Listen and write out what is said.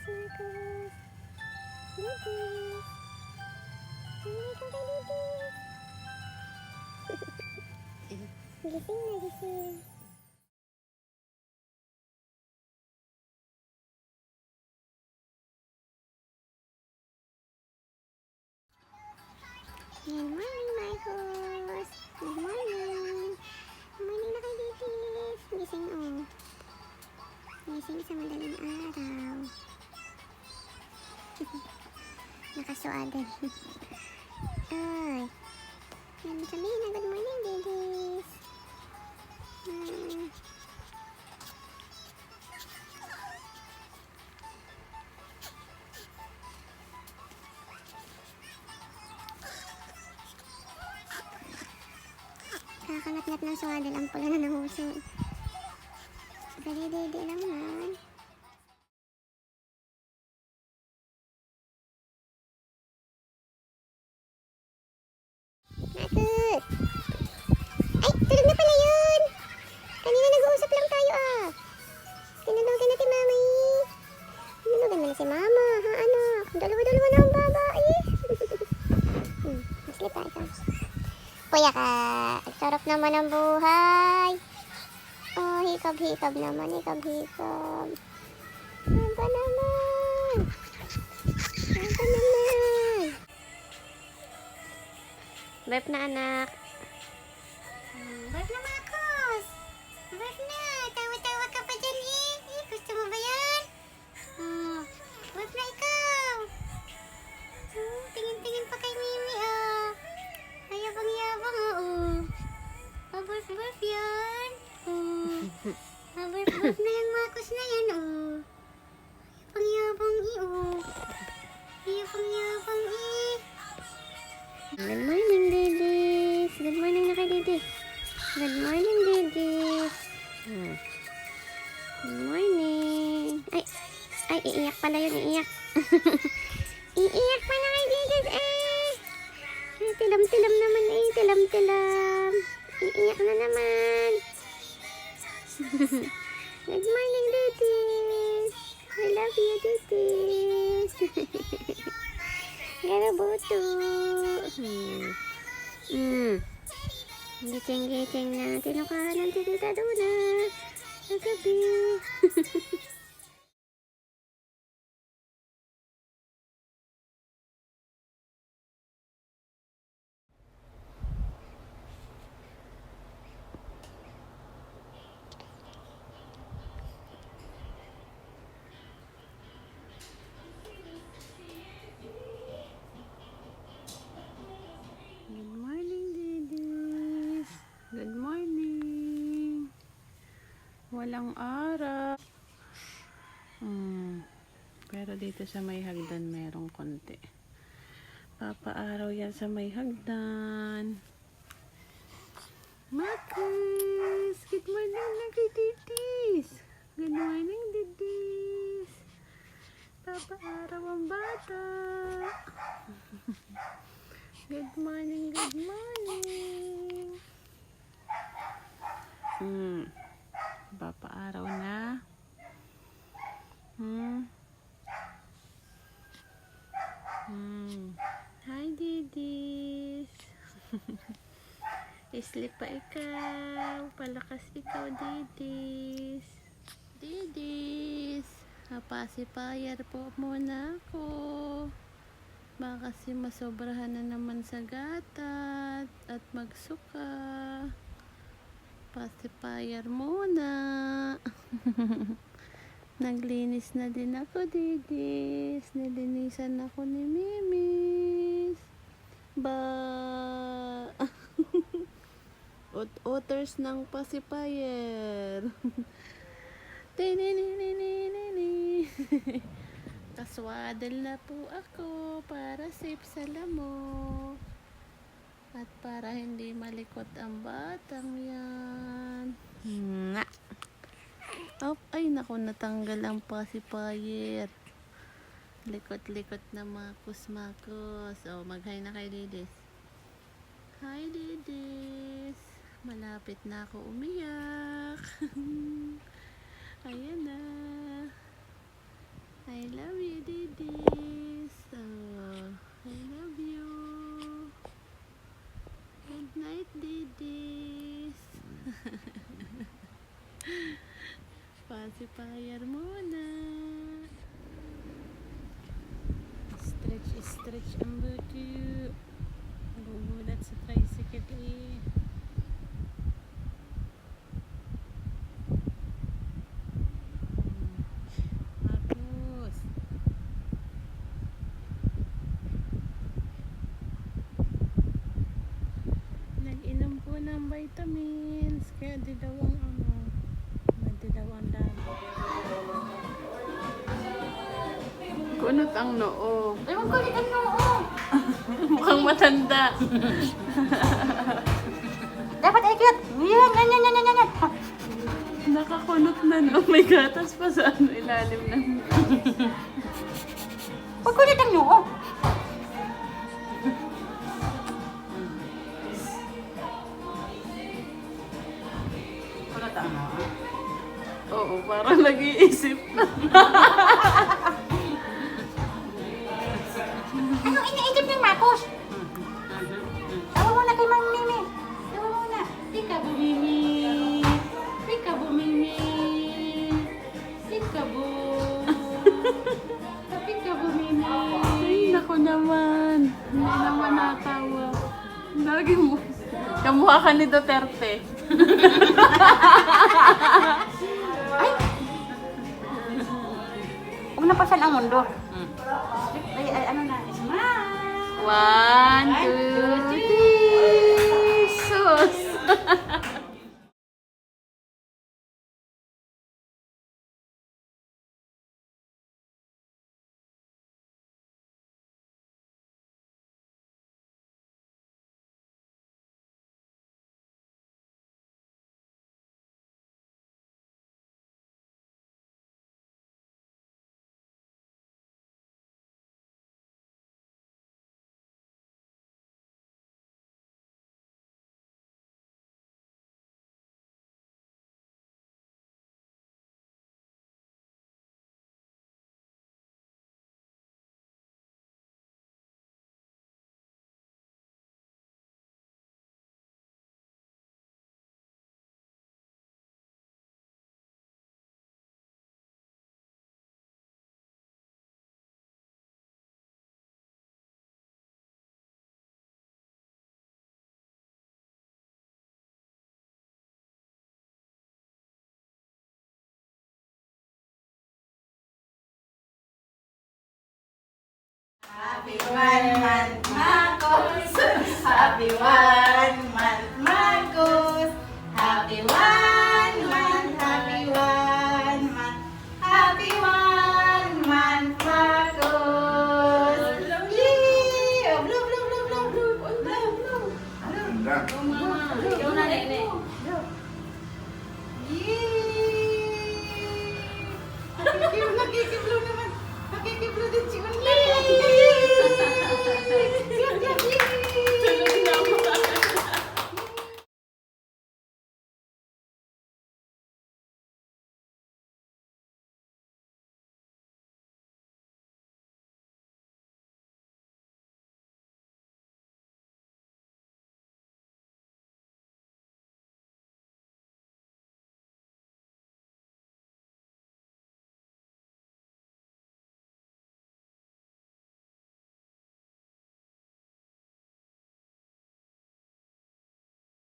Marcos. Didis. Tingnan ka kay Didis. Gising na gising. Good morning, Marcos. Good morning. Good morning na kay Didis. Gising oh. Gising sa madaling araw. Nakasuadan. Ay. Sabihin na good morning, Didis. Kakanat-nat ng suwadal ang pula na ng uso. Dali-dali lang man. Nakot! Ay! Tulog na pala yun! Kanina nag-uusap lang tayo ah. Tinulugan natin mama eh. Tinulugan mo na si mama. Ha anak? Dalawa-dalawa na ang babae. Maslip tayo ikaw. Kuya ka. Ang sarap naman ang buhay. Oh, hikab-hikab naman. Hikab-hikab. Aba naman. Aba naman. Burp na anak. Burp na Marcos. Burp na. Tawa-tawa ka pa dyan eh. Gusto mo ba yan? Burp na ikaw. Tingin-tingin pa kay Mimi oh. Ayabang-yabang oh. Burp-burp yan. Burp-burp na yung Marcos na yan oh. Ayabang-yabang eh oh. Ayabang-yabang eh. Good morning, Didis. Good morning na kay Didis. Good morning, Didis. Good morning. Ay, iiyak pala yun, iiyak. Iiyak pala kay Didis eh. Tilam-tilam naman eh, tilam-tilam. Iiyak na naman. Good morning, Didis. I love you, Didis. Garabuto. Giceng-giceng na tinukahan si Tita Duna sa gabi. Good morning, Didis. Good morning. Walang araw. Pero dito sa may hagdan merong konti. Papaaraw yan sa may hagdan. Marcos! Good morning na kay Didis. Good morning, Didis. Papaaraw ang bata. Good morning, good morning. Papaaraw na. Hi, Didis. Sleep pa ikaw. Palakas ikaw, Didis. Didis. Pacifier po muna ako. Baka kasi masobrahan na naman sa gatat at magsuka. Pacifier muna. Naglinis na din ako, Didis. Nilinisan ako ni Mimis. Otters ng pacifier. Kaswadal na po ako para safe sa lamok. At para hindi malikot ang batang yan. Ay naku, natanggal ang pacifier. Likot-likot na makus-makus. Mag-hi na kay Didis. Hi, Didis. Malapit na ako umiyak. Ayan na. I love you, Didis. I love you. Good night, Didis. Pacifier muna. Stretch ang buto. Nagugulat sa tricycle eh. Marcos. Nag-inom po ng vitamins. Kaya dilaw ang madilaw ang dami. Kunot ang noo. Ewan ko ulit ang noo. Mukhang matanda. Dapat ay cute. Yan. Nakakunot na no. May gatas pa sa ilalim ng... Huwag ko ulit ang noo. Kunot ang noo. Oo, parang nag-iisip na. Anong iniisip ng Marcos? Tawa muna kay Mang Mimi. Tawa muna. Peekaboo, Mimi. Peekaboo, Mimi. Peekaboo. Peekaboo, Mimi. Ay, naku naman. Hindi naman natawa. Lagi mo. Kamukha ka ni Duterte. Huwag napasan ang mundo. Ay, ano na? Smile. 1, 2, 3. Sus. Happy 1 month, Marcos. Happy 1 month, Marcos. Happy 1 month, happy 1 month, happy 1 month, Marcos. Yay! Oh, blow, blow, blow, blow, blow, blow, blow. Ikaw na, Nene. Yay! Nakikiblow naman. Nakikiblow din si